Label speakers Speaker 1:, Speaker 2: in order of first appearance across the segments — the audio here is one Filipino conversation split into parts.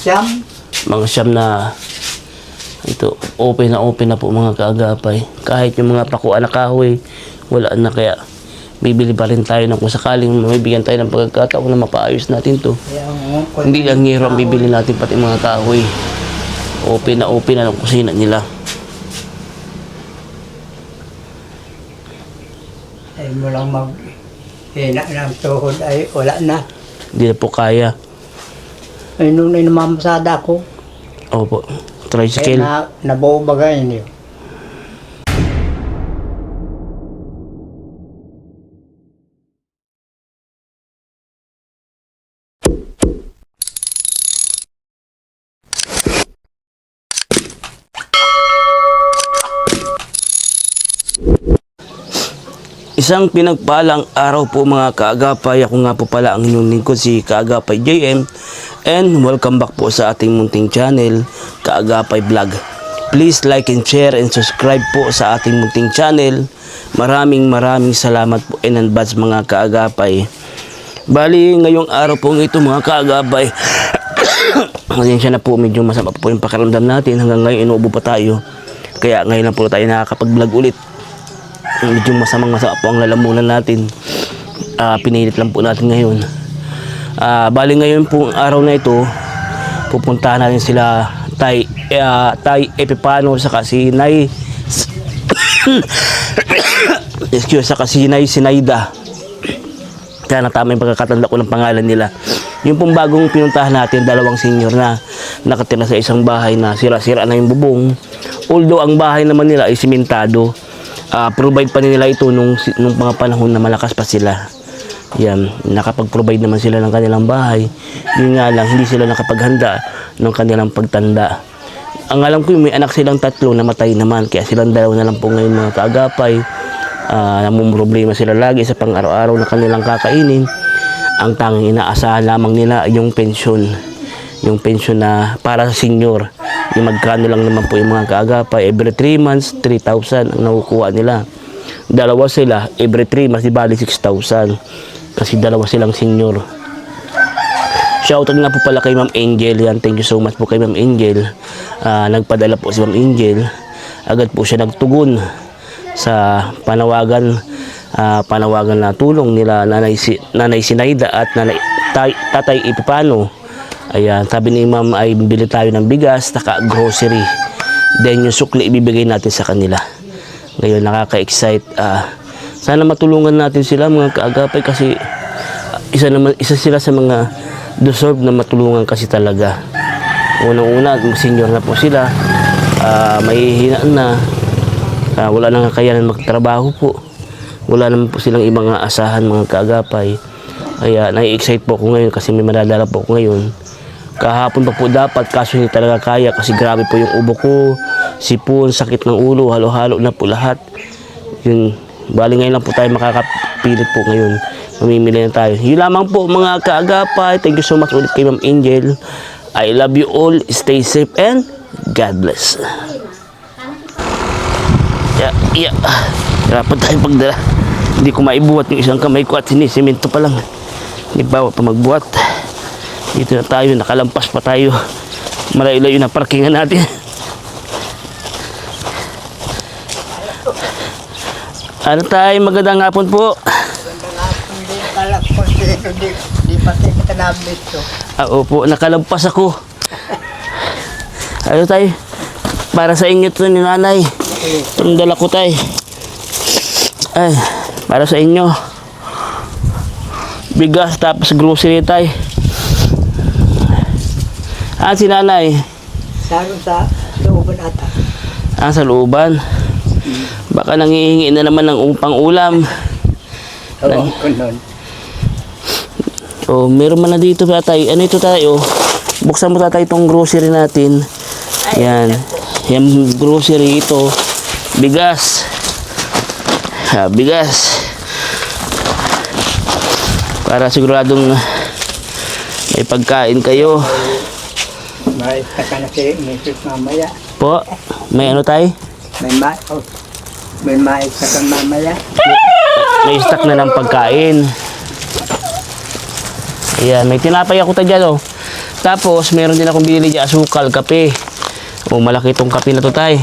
Speaker 1: Siyam.
Speaker 2: Mga siyam na ito, open na po mga kaagapay. Kahit yung mga pakuan na kahoy, wala na, kaya bibili pa rin tayo ng kung sakaling mabibigyan tayo ng pagkakataon na mapaayos natin to. Hindi lang ngero ang bibili natin, pati mga kahoy. Open na ng kusina nila.
Speaker 1: Ay mo lang hina ng tuhod ay wala na.
Speaker 2: Hindi na po kaya.
Speaker 1: Ay nung namamasada ko.
Speaker 2: Opo,
Speaker 1: Kaya
Speaker 2: tricycle.
Speaker 1: nabuo bagay niyo.
Speaker 2: Isang pinagpalang araw po mga kaagapay. Ako nga po pala ang inyong lingkod, si Kaagapay JM, and welcome back po sa ating munting channel, Kaagapay Vlog. Please like and share and subscribe po sa ating munting channel. Maraming salamat po in advance mga kaagapay. Bali ngayong araw po ito mga kaagapay, siya na po, medyo masama po yung pakiramdam natin. Hanggang ngayon inuubo pa tayo, kaya ngayon lang po tayo nakakapag-vlog ulit. Medyo masama po ang lalamunan natin. Pinilit lang po natin ngayon. Bali ngayon po ang araw na ito, pupuntahan natin sila Tay Epipano saka si Nay saka si Nay Sinaida. Kaya natama yung pagkakatanda ko ng pangalan nila. Yung pong bagong pinuntahan natin, dalawang senior na nakatira sa isang bahay na sira-sira na yung bubong. Although ang bahay naman nila ay simentado, provide pa nila ito nung mga panahon na malakas pa sila. Yan, nakapag-provide naman sila ng kanilang bahay. Yun nga lang, hindi sila nakapaghanda ng kanilang pagtanda. Ang alam ko, may anak silang 3 na matay naman, kaya silang 2 na lang po ngayon mga kaagapay. Namumroblema sila lagi sa pang-araw-araw na kanilang kakainin. Ang tanging inaasahan lamang nila yung pensyon. Yung pensyon na para sa senior. Yung magkano lang naman po yung mga kaagapay. Every 3 months, 3,000 ang nakukuha nila. 2 sila, every 3 months, di bali 6,000. Kasi 2 silang senior. Shoutout nga po pala kay Ma'am Angel. Yan, thank you so much po kay Ma'am Angel. Nagpadala po si Ma'am Angel. Agad po siya nagtugon sa panawagan na tulong nila Nanay Sinaida at Tatay Epipano. Ayan, sabi ni Ma'am ay bibili tayo ng bigas, taka grocery. Then yung sukli ibibigay natin sa kanila. Ngayon nakaka-excite. Sana matulungan natin sila mga kaagapay, kasi isa sila sa mga deserve na matulungan kasi talaga. Unang-una, senior na po sila. May hinaan na. Wala nang kakayanan magtrabaho po. Wala naman po silang ibang asahan mga kaagapay. Kaya nai-excite po ako ngayon kasi may madadala po ako ngayon. Kahapon pa po dapat, kaso hindi talaga kaya kasi grabe po yung ubo ko, sipon, sakit ng ulo, halo-halo na po lahat. Yun, bali ngayon lang po tayo makakapilit po ngayon. Mamimili na tayo. Yun lamang po mga kaagapay. Thank you so much ulit kay Ma'am Angel. I love you all. Stay safe and God bless. Yeah. Hirapan tayo pagdala. Hindi ko maibuhat yung isang kamay ko at sinisemento pa lang. Hindi ba pa magbuhat. Dito na tayo, nakalampas pa tayo. Malayo-layo na parkingan natin. Ano tayo, magandang hapon po.
Speaker 1: Magandang hapon din, kalakpon di pati kita nabit to.
Speaker 2: Opo, nakalampas ako. Ano tayo, para sa inyo to ni nanay. Itong dala ko tayo. Ay, para sa inyo. Bigas tapos grocery tayo. Si nanay?
Speaker 1: Sa looban ata.
Speaker 2: Sa looban? Baka nangihingi na naman ng pang-ulam.
Speaker 1: Oo, kunon.
Speaker 2: Meron man na dito tatay. Ano ito tayo? Buksan mo tatay itong grocery natin. Yan. Yan grocery ito. Bigas. Bigas. Para siguradong may pagkain kayo.
Speaker 1: May taka na si Mrs. mamaya.
Speaker 2: Po, may ano tayo?
Speaker 1: May maisa kang mamaya.
Speaker 2: May stock na ng pagkain. Ayan, may tinapay ako tayo dyan, oh. Tapos, meron din akong binili dyan, asukal, kape. O, malaki itong kape na to, tay.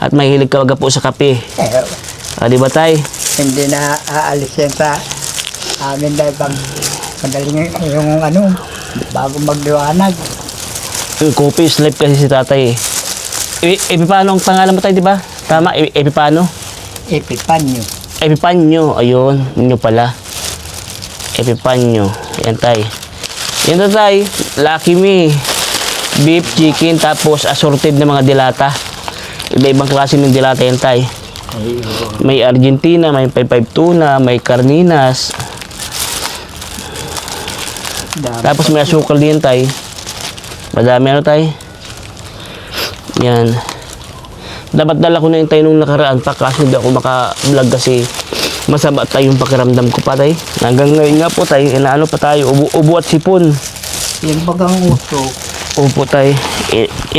Speaker 2: At mahilig ka po sa kape. Di ba, tay?
Speaker 1: Hindi na aalis yan sa amin dahil pag madaling yung ano, bago magliwanag.
Speaker 2: Yung coffee is life kasi si tatay. Epipano ang pangalan mo, tay, di ba? Tama, Epipano?
Speaker 1: Epipanyo.
Speaker 2: Epipanyo, ayun, nyo pala. Epipanyo, ayan, tay. Yan to, tay, Lucky Me. Beef, chicken, tapos assorted na mga dilata. Iba-ibang klase ng dilata yan, tay. May Argentina, may 5-5 tuna, may Carninas. Tapos may asukal din, tay. Madami ano, tay. Yan. Dapat dala ko na yung tayo nung nakaraan pa kasi hindi ako maka-vlog kasi masama tayo yung pakiramdam ko pa, tay. Hanggang ngayon nga po, tay, inaano pa tayo, ubo at sipon.
Speaker 1: Yung bagang usok.
Speaker 2: Upo, tay.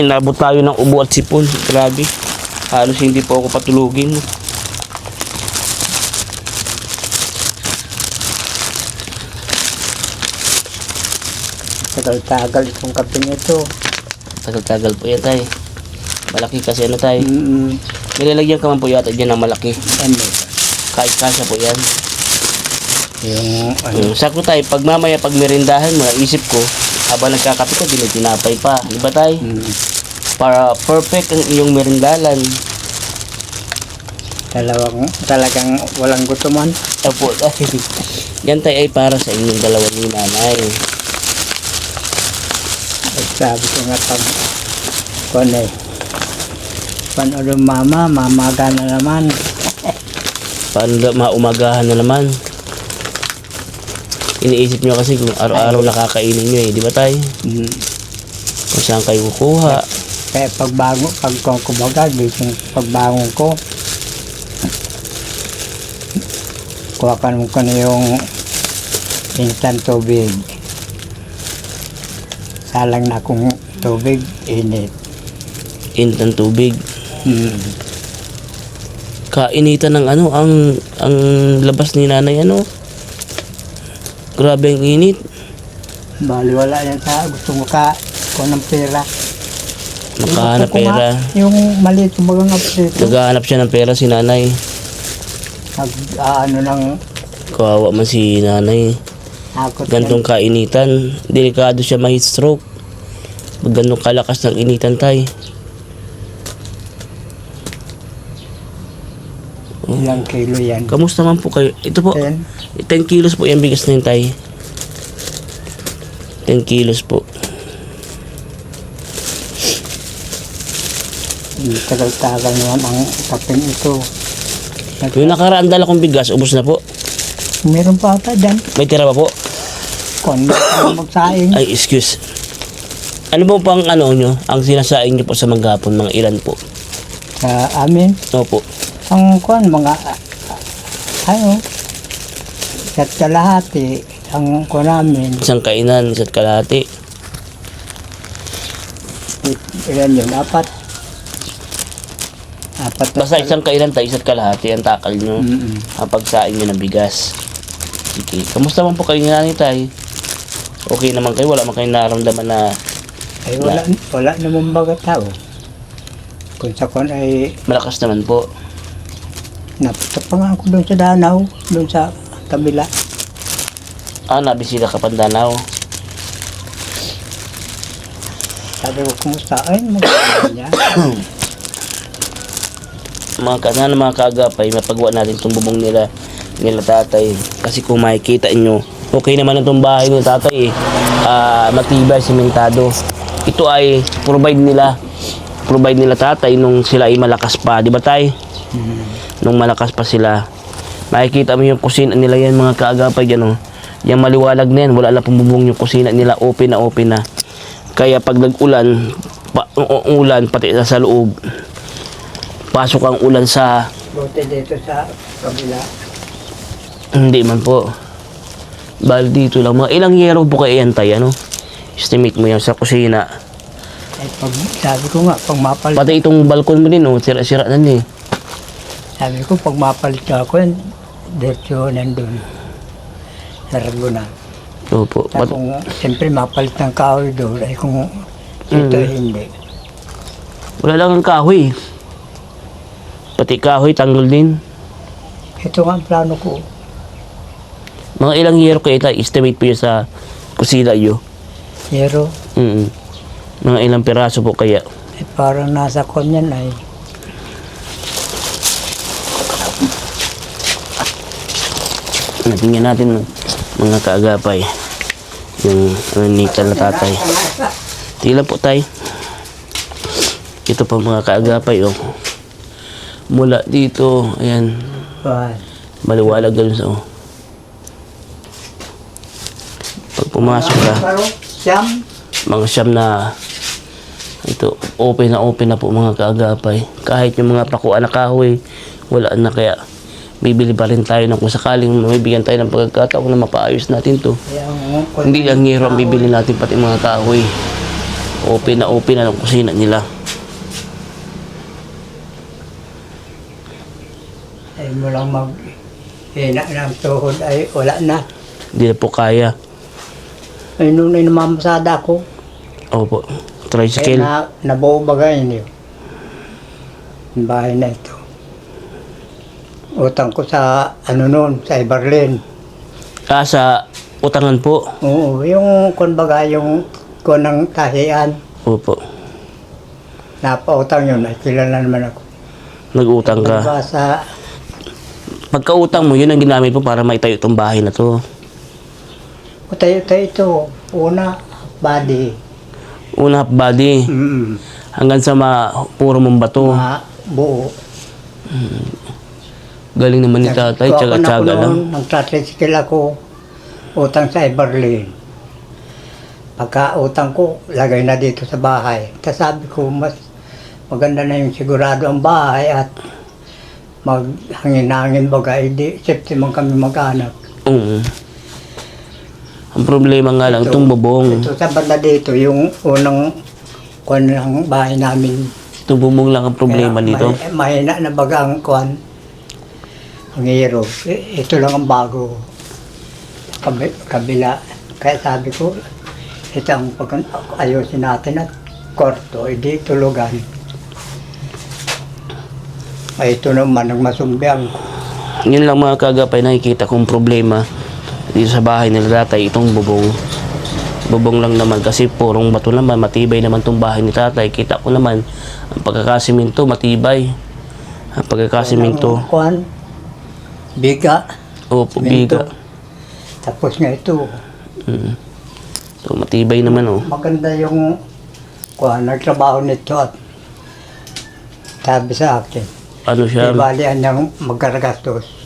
Speaker 2: Inabot tayo ng ubo at sipon. Grabe. Halos hindi po ako patulugin.
Speaker 1: Tagal-tagal itong kape nito.
Speaker 2: Tagal-tagal po yan, tay. Malaki kasi ano, tay.
Speaker 1: Mm-mm.
Speaker 2: Nilalagyan ka man po yata dyan ng malaki.
Speaker 1: Ano?
Speaker 2: Kahit kasya po yan.
Speaker 1: Yung ano?
Speaker 2: Sakto, tay. Pag mamaya, pag merindahan mo, isip ko, habang nagkakape ka, tinapay pa. Di ba, tay? Para perfect ang iyong merindalan.
Speaker 1: Talagang walang gutuman.
Speaker 2: Opo, tay. Yan, tay, ay para sa inyong dalawa ni nanay.
Speaker 1: At sabi ko nga pag paano mama, mamaga na naman.
Speaker 2: Paano maumagahan na naman? Iniisip nyo kasi kung araw-araw nakakainin nyo di ba, tay? Kung saan kayo kukuha.
Speaker 1: Kaya pag kumaga, gising pagbangon ko, kuha ka naman ko na yung instant tubig. Salang na akong tubig, init.
Speaker 2: Init ng tubig. Kainitan ng ano, ang labas ni nanay, ano? Grabe ang init.
Speaker 1: Bali wala yan sa gusto mo ka ng pera.
Speaker 2: Makahanap pera.
Speaker 1: Yung maliit yung mga aprito.
Speaker 2: Naghahanap siya ng pera si nanay.
Speaker 1: Ano nang
Speaker 2: Kawawa man si nanay.
Speaker 1: akot
Speaker 2: Gantong kainitan. Delikado siya ma-heat stroke. Pag ganong kalakas ng initan, tay.
Speaker 1: ilang kilo yan.
Speaker 2: Kamusta man po kayo? Ito po,
Speaker 1: 10.
Speaker 2: 10 kilos po yung bigas na yun, tay. 10 kilos po.
Speaker 1: Tagal-tagal naman ang kapeng ito.
Speaker 2: Yung nakaraan dala kong bigas, ubos na po.
Speaker 1: Meron pa ata dyan.
Speaker 2: May tira pa po.
Speaker 1: Kung magsaing.
Speaker 2: Ay, excuse. Ano po pang ano nyo? Ang sinasaing nyo po sa maghapon, mga ilan po?
Speaker 1: Sa amin.
Speaker 2: Opo.
Speaker 1: Ang mga ano sa kalahati ang namin.
Speaker 2: Isang kainan, isa't kalahati.
Speaker 1: Ilan yun? Apat
Speaker 2: Basta isang kainan tayo, isa't kalahati ang takal nyo. Ang pagsaing nyo ng bigas. Sige. Kamusta man po kayo nga ni tay? Okay naman kayo? Wala man kayong naramdaman na
Speaker 1: ay wala naman baga tao. Kung sa kon ay
Speaker 2: malakas naman po?
Speaker 1: napunta pa nga ako doon sa Danau, doon sa kabila.
Speaker 2: Nabisita ka Pandanaw.
Speaker 1: Sabi ko, kumusta? Ay, magkakaroon niya.
Speaker 2: Mga kaagapay, mapagawa natin itong bubong nila tatay. Kasi kung makikita nyo, okay naman itong bahay ni tatay. Matibay, simentado. Ito ay provide nila tatay nung sila ay malakas pa. Di ba, tay? Nung malakas pa sila. Makikita mo yung kusina nila yan, mga kaagapay dyan, oh. Yung maliwalag na yan, wala lang pong bubong yung kusina nila, open na. Kaya pag nag-ulan, ulan pati sa loob, pasok ang ulan sa...
Speaker 1: Buti dito sa kabila.
Speaker 2: Hindi man po. Bali dito lang. Mga ilang yero po kayo yan, tay, ano? Estimate mo yan sa kusina.
Speaker 1: Ay, sabi ko nga, pag mapalit.
Speaker 2: Pati itong balkon mo din, oh, sira-sira na din.
Speaker 1: Sabi ko, pag mapalit ka ako, diretso nandun. Sa Laguna.
Speaker 2: Opo.
Speaker 1: Na kung siyempre mapalit ng kahoy doon, ay kung ito hindi.
Speaker 2: Wala lang ang kahoy. Pati kahoy, tanggol din.
Speaker 1: Ito nga ang plano ko.
Speaker 2: Mga ilang year kayo tayo, estimate po yun sa kusina nyo.
Speaker 1: Pero,
Speaker 2: Mga ilang piraso po kaya.
Speaker 1: parang nasa konyan ay
Speaker 2: Natingnan natin mga kaagapay. Yung nita na tatay. Tila po tay. Ito po mga kaagapay oh. Mula dito, ayan. Maliwalag ganun sa oh. Pag pumasok ka,
Speaker 1: siyam.
Speaker 2: mga siyam na ito, open na po mga kaagapay. Kahit yung mga pakuan na kahoy, wala na kaya bibili pa rin tayo ng kung sakaling mabibigyan tayo ng pagkakataon na mapaayos natin to. Hindi lang ngero ang bibili natin pati mga kahoy. Open na ng kusina nila.
Speaker 1: Ay mo lang hina ng tuhod ay wala na.
Speaker 2: Hindi na po kaya.
Speaker 1: Ay nung namamasada ko.
Speaker 2: Opo.
Speaker 1: Ay
Speaker 2: Tricycle.
Speaker 1: nabuo bagay niyo. Yung bahay na ito. Utang ko sa noon, sa Ibarlin.
Speaker 2: Sa utangan po.
Speaker 1: Oo, yung kumbaga yung ng tahian.
Speaker 2: Opo.
Speaker 1: Napautang yun, ay kilala naman ako.
Speaker 2: Nag-utang ka.
Speaker 1: Diba sa
Speaker 2: Pagkautang mo, yun ang ginamit mo para maitayo itong bahay na to.
Speaker 1: tayo ito, una, body.
Speaker 2: Una half body. Hanggang sa puro mong bato.
Speaker 1: Buo.
Speaker 2: Galing naman ni tatay, tsaga-tsaga lang.
Speaker 1: Nagtatricycle ako, utang sa Ibarlin. Pagka utang ko, lagay na dito sa bahay. Tapos sabi ko, mas maganda na yung sigurado ang bahay at maghangin-hangin baga, hindi, safety man kami mag-anak.
Speaker 2: Ang problema nga lang, itong bubong.
Speaker 1: Ito sa banda dito, yung unang kuwan ng bahay namin.
Speaker 2: Itong bubong lang ang problema
Speaker 1: Kaya
Speaker 2: dito.
Speaker 1: Mahina na baga ang kuwan. Ang hero. Ito lang ang bago. Kabila. Kaya sabi ko, ito ang ayusin natin at kwarto, hindi tulugan. Ay ito naman ang masumbiang.
Speaker 2: Yun lang mga kagapay, nakikita kong problema dito sa bahay nila tatay, itong bubong. Bubong lang naman kasi purong bato naman, matibay naman itong bahay ni tatay. Kita ko naman, ang pagkakasiminto, matibay. Ang pagkakasiminto.
Speaker 1: Kuwan, biga.
Speaker 2: Opo,
Speaker 1: Simento.
Speaker 2: biga.
Speaker 1: Tapos nga ito,
Speaker 2: So, matibay naman oh.
Speaker 1: maganda yung kuwan, nagtrabaho nito at sabi sa akin,
Speaker 2: Ano siya?
Speaker 1: balian niyang magkaragastos.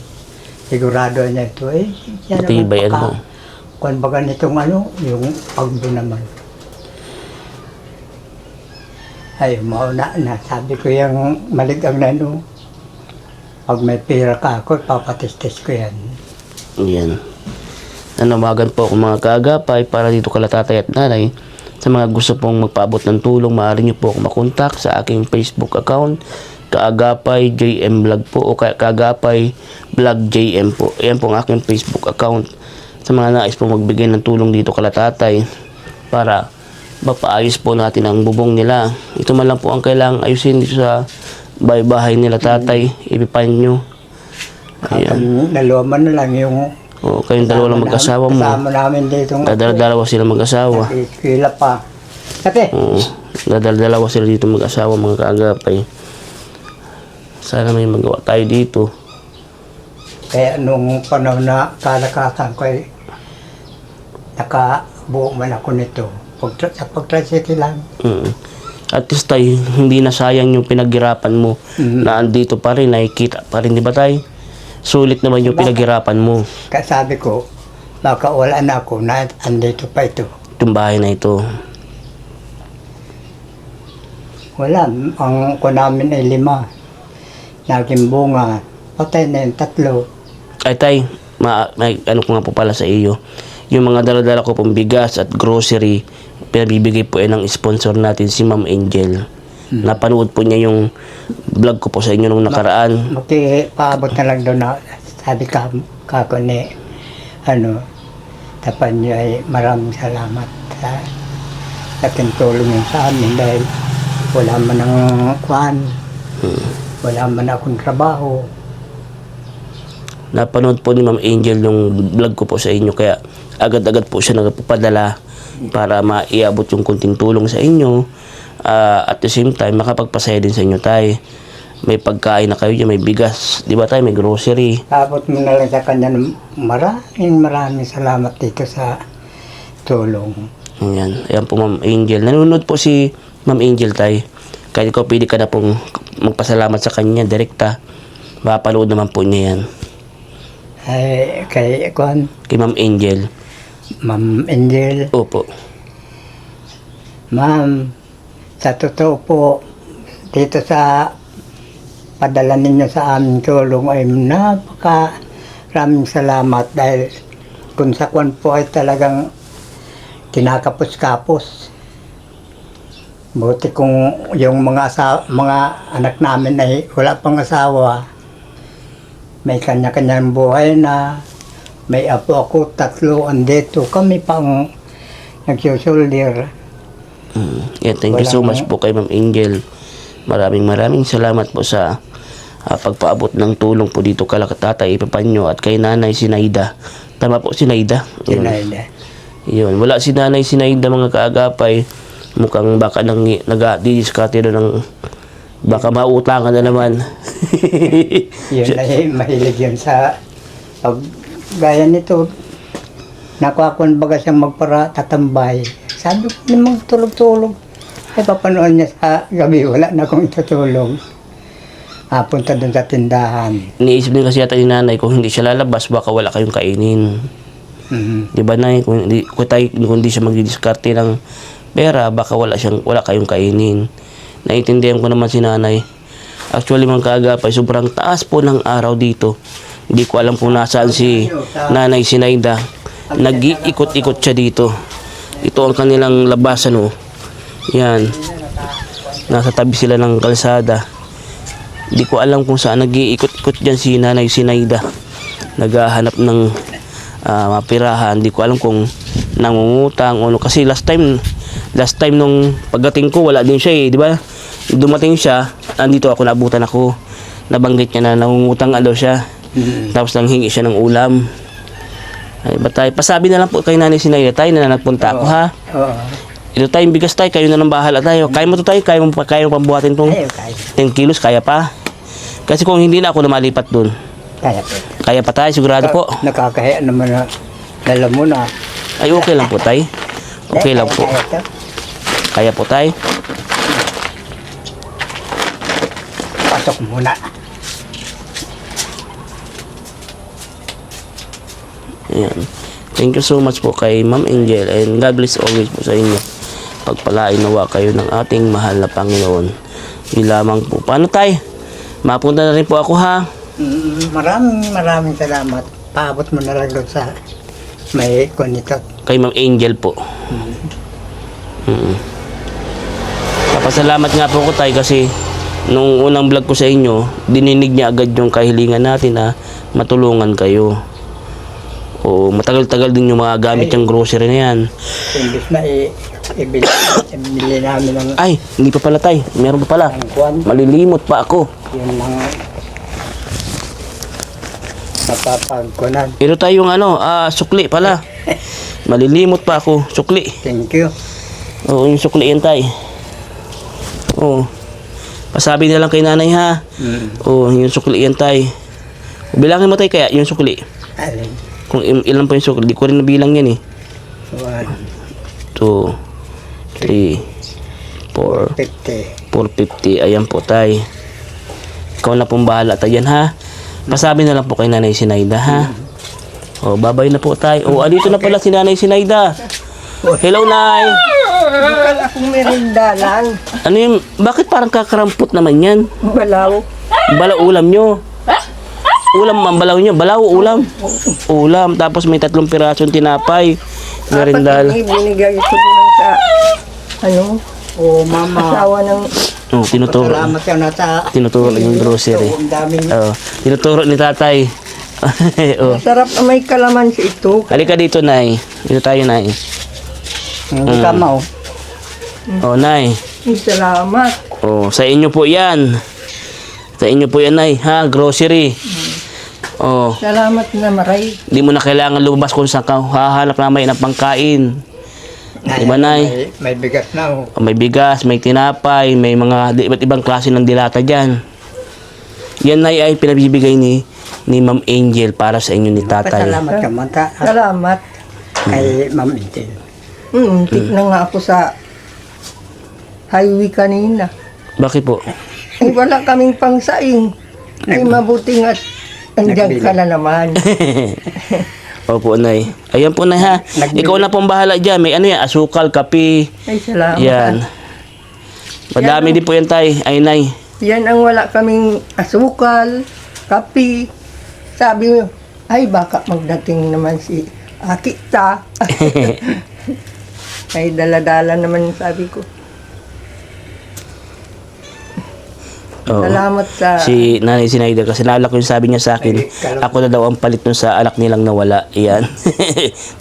Speaker 1: Sigurado niya ito eh. Siya
Speaker 2: Matibay ano.
Speaker 1: Kung baga nitong yung pagdo naman. Ay, mauna na. Sabi ko yung maligang na pag may pera ka ako, papatistis ko yan.
Speaker 2: Yan. Nanawagan po ako mga kaagapay para dito kala tatay at nanay. Sa mga gusto pong magpaabot ng tulong, maaari nyo po ako makontak sa aking Facebook account, Kaagapay JM Vlog po o Kaagapay Vlog JM po. Ayan po ang aking Facebook account. Sa mga nais po magbigay ng tulong dito kala tatay para mapaayos po natin ang bubong nila. Ito man lang po ang kailangang ayusin dito sa bahay nila tatay. Ibipan nyo.
Speaker 1: Ayan. Dalawa man na lang yung
Speaker 2: O, kayong dalawa lang mag-asawa mo.
Speaker 1: kasama namin dito.
Speaker 2: Dalawa sila mag-asawa.
Speaker 1: Nakikila pa. Kasi,
Speaker 2: Oo. Dalawa sila dito mag-asawa mga kaagapay. Sana may magawa tayo dito.
Speaker 1: kaya nung panahon na kalakasan ko ay nakabuo man ako nito. Sa pagtricycle lang.
Speaker 2: At least tayo, hindi na sayang yung pinaghirapan mo na andito pa rin, nakikita pa rin, di ba tayo? Sulit naman yung pinaghirapan mo.
Speaker 1: Kaya sabi ko, baka wala na ako na andito pa ito.
Speaker 2: Itong bahay na ito.
Speaker 1: Wala, ang ko namin ay 5. Naging bunga, patay na yung 3.
Speaker 2: Ay tay, may ano ko nga po pala sa iyo. Yung mga dala-dala ko pong bigas at grocery, pinabibigay po ng sponsor natin si Ma'am Angel. Napanood po niya yung vlog ko po sa inyo nung nakaraan.
Speaker 1: Paabot na lang doon na sabi kako ni tapan niyo ay maraming salamat sa laking tulong niyo sa amin dahil wala man ang kwan, wala man akong trabaho.
Speaker 2: Napanood po ni Ma'am Angel yung vlog ko po sa inyo, kaya agad-agad po siya nagpapadala para maiabot yung kunting tulong sa inyo. At the same time, makapagpasaya din sa inyo, tay. May pagkain na kayo dyan, may bigas, di ba tay, may grocery.
Speaker 1: Abot mo na lang sa kanya ng maraming salamat dito sa tulong.
Speaker 2: Ayan po Ma'am Angel. Nanonood po si Ma'am Angel, tay. Kahit ikaw pwede ka na pong magpasalamat sa kanya, direkta. Mapapanood naman po niya yan.
Speaker 1: Ay, kay kwan,
Speaker 2: Kay Ma'am Angel.
Speaker 1: Ma'am Angel.
Speaker 2: Opo.
Speaker 1: Ma'am, sa totoo po, dito sa padala ninyo sa aming tulong ay napakaraming salamat dahil kung sa kwan po ay talagang kinakapos-kapos. Buti kung yung mga anak namin ay wala pang asawa, may kanya-kanyang buhay na, may apo ako, 3 andito, kami pang nagsusuldir.
Speaker 2: Yeah, thank you so much po kay Ma'am Angel. Maraming salamat po sa pagpaabot ng tulong po dito kala Tatay Epifanio at kay Nanay Sinaida. Tama po, Sinaida? Yun. Wala si Nanay Sinaida, mga kaagapay. Mukhang baka nag-didiskarte ng baka mautangan na naman.
Speaker 1: Yun ay mahilig yun sa gaya nito. Nakuha baga siyang magpara tatambay. Sabi ko namang tulog-tulog. Ay papanood niya sa gabi, wala na akong itutulog. Punta dun sa tindahan.
Speaker 2: Iniisip din kasi yata ni Nanay, kung hindi siya lalabas, baka wala kayong kainin. Di ba, Nay? Kung hindi siya magdidiskarte ng pera, baka wala kayong kainin. Naiintindihan ko naman si Nanay. Actually, mga kaagapay, sobrang taas po ng araw dito. Hindi ko alam kung nasaan si Nanay Sinaida. Nag-iikot-ikot siya dito. Ito ang kanilang labasan, oh. Yan. Nasa tabi sila ng kalsada. Hindi ko alam kung saan nag-iikot-ikot dyan si Nanay Sinaida. Naghahanap ng mapirahan. Hindi ko alam kung nangungutang o ano. Kasi last time nung pagdating ko, wala din siya eh, di ba? Dumating siya, andito ako, nabutan ako. Nabanggit niya na nangungutang daw siya. Tapos nanghingi siya ng ulam. Ay, ba tayo? Pasabi na lang po kay Nanay Sinaida, tayo na nagpunta ako, ha?
Speaker 1: Oo.
Speaker 2: Ito tayong bigas tayo, kayo na ng bahala tayo. Kaya mo to tayo, kaya mo pambuhatin itong 10 kilos, kaya pa. Kasi kung hindi na ako na malipat dun. Kaya pa tayo, sigurado po.
Speaker 1: Nakakahiya naman na alam mo na.
Speaker 2: Ay, okay lang po tayo. Okay lang po. Kaya po tayo.
Speaker 1: Pasok muna.
Speaker 2: Ayan. Thank you so much po kay Ma'am Angel and God bless always po sa inyo. Pagpalain nawa kayo ng ating mahal na Panginoon. Yun lamang po. Paano tayo? Mapunta na rin po ako, ha?
Speaker 1: Maraming salamat. Paabot mo na lang doon sa may konito.
Speaker 2: Kay Ma'am Angel po. Papasalamat nga po ko tayo kasi nung unang vlog ko sa inyo, dininig niya agad yung kahilingan natin na matulungan kayo. O matagal-tagal din yung mga gamit yung grocery na yan.
Speaker 1: Imbis na ibili namin ng
Speaker 2: Ay, hindi pa pala tayo. Meron pa pala.
Speaker 1: kwan.
Speaker 2: Malilimot pa ako.
Speaker 1: Yun lang napapagkunan.
Speaker 2: Ito tayo yung sukli pala. Malilimot pa ako. Sukli.
Speaker 1: Thank you.
Speaker 2: Oo, yung sukli yan tayo. Oo. Pasabi na lang kay Nanay, ha. Oo, yung sukli yan tayo. Bilangin mo tayo kaya yung sukli.
Speaker 1: Alin?
Speaker 2: Kung ilan pa yung sukli. Di ko rin nabilang yan eh.
Speaker 1: 1,
Speaker 2: 2, 3, 4,
Speaker 1: 50.
Speaker 2: 450. Ayan po tay. Ikaw na pong bahala tayo yan, ha. Pasabi na lang po kay Nanay Sinaida, ha. O, babay na po tayo. O, andito na pala si Nanay Sinaida. Hello, Nay.
Speaker 1: Bukan akong merinda lang.
Speaker 2: Ano yung, bakit parang kakarampot naman yan?
Speaker 1: Balaw.
Speaker 2: Balaw ulam nyo. Ulam ang balaw nyo. Balaw ulam. Ulam. Tapos may 3 pirasong tinapay. Merindal.
Speaker 3: Binigay ko din sa
Speaker 1: Oh, mama.
Speaker 3: asawa ng
Speaker 2: Oh, tinuturo.
Speaker 1: Salamat ka na sa
Speaker 2: Tinuturo yung grocery.
Speaker 1: Ang daming
Speaker 2: Oh, tinuturo ni tatay. oh.
Speaker 3: Masarap na may kalamansi ito.
Speaker 2: Halika dito, Nay. Dito tayo, Nay.
Speaker 1: Hindi ka mo.
Speaker 2: Oh, Nay.
Speaker 3: Salamat.
Speaker 2: Oh, sa inyo po yan. Sa inyo po yan, Nay. Ha? Grocery. Oh.
Speaker 3: Salamat na maray.
Speaker 2: Hindi mo na kailangan lumabas kung saan ka hahanap naman ng pangkain. Diba, Nay?
Speaker 1: May bigas na oh.
Speaker 2: May bigas, may tinapay, may mga iba't ibang klase ng dilata dyan. Yan, Nay, ay pinabibigay ni Ma'am Angel para sa inyo ni Tatay.
Speaker 1: Pasalamat ka man ta.
Speaker 3: Salamat.
Speaker 1: Kay Ma'am Angel.
Speaker 3: Tik na nga ako sa highway kanina.
Speaker 2: Bakit po?
Speaker 3: Ay, wala kaming pangsaing. Ay, mabuting at andyan ka na naman.
Speaker 2: Opo, Nay. Ayan po, Nay, ha. Ikaw na pong bahala dyan. May ano yan, asukal, kape.
Speaker 3: Ay, salamat.
Speaker 2: Yan. Madami din po yan, Tay. Ay, Nay.
Speaker 3: Yan ang wala kaming asukal, kapi. Sabi mo, ay baka magdating naman si Akita. Ay dala-dala naman sabi ko.
Speaker 2: Oo.
Speaker 3: Salamat sa...
Speaker 2: Si Nanay Sinaida kasi naalala ko yung sabi niya sa akin, ako na daw ang palit nun sa anak nilang nawala. Iyan.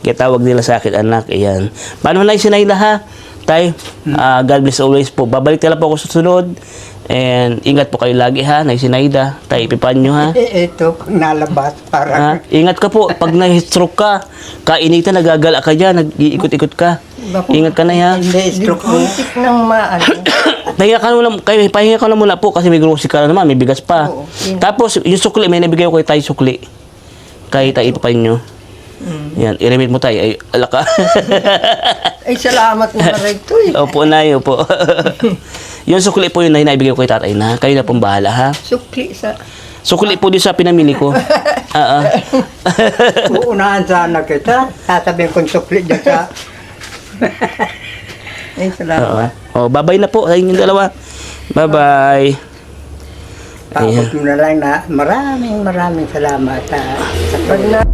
Speaker 2: Kaya tawag nila sa akin, anak. Iyan. Paano Nanay Sinaida, ha? Tay, God bless always po. Babalik na lang po ako sa sunod. And ingat po kayo lagi, ha? Nanay Sinaida. Tay, ipipan nyo, ha?
Speaker 1: Ito, nalabas
Speaker 2: Ha?
Speaker 1: para.
Speaker 2: Ingat ka po. Pag na-stroke ka, kainitan, nagagala ka dyan, nag-iikot-ikot ka. Ingat ka na, ha?
Speaker 1: Hindi, stroke mo.
Speaker 3: Buntik ng maano.
Speaker 2: Pahinga ka muna, pahinga ka na muna po kasi may grocery ka na naman, may bigas pa.
Speaker 3: Oo.
Speaker 2: Tapos, yung sukli, may nabigay ko kay Tay sukli. Kay Tay ipapain nyo. Yan, i-remit mo Tay. Ay, alaka.
Speaker 3: Ay salamat na maray ito eh.
Speaker 2: Opo, Nay, opo. Yung sukli po yun, Nay, naibigay ko kay Tatay na. Kayo na pong bahala, ha?
Speaker 3: Sukli sa...
Speaker 2: Sukli po din sa pinamili ko.
Speaker 1: Uunahan sana kita. Sasabihin kong sukli dyan sa...
Speaker 3: Ay salamat.
Speaker 2: Oh, bye-bye na po sa inyong dalawa. Bye-bye.
Speaker 1: Tapos mo na lang na maraming salamat sa
Speaker 3: Pag na...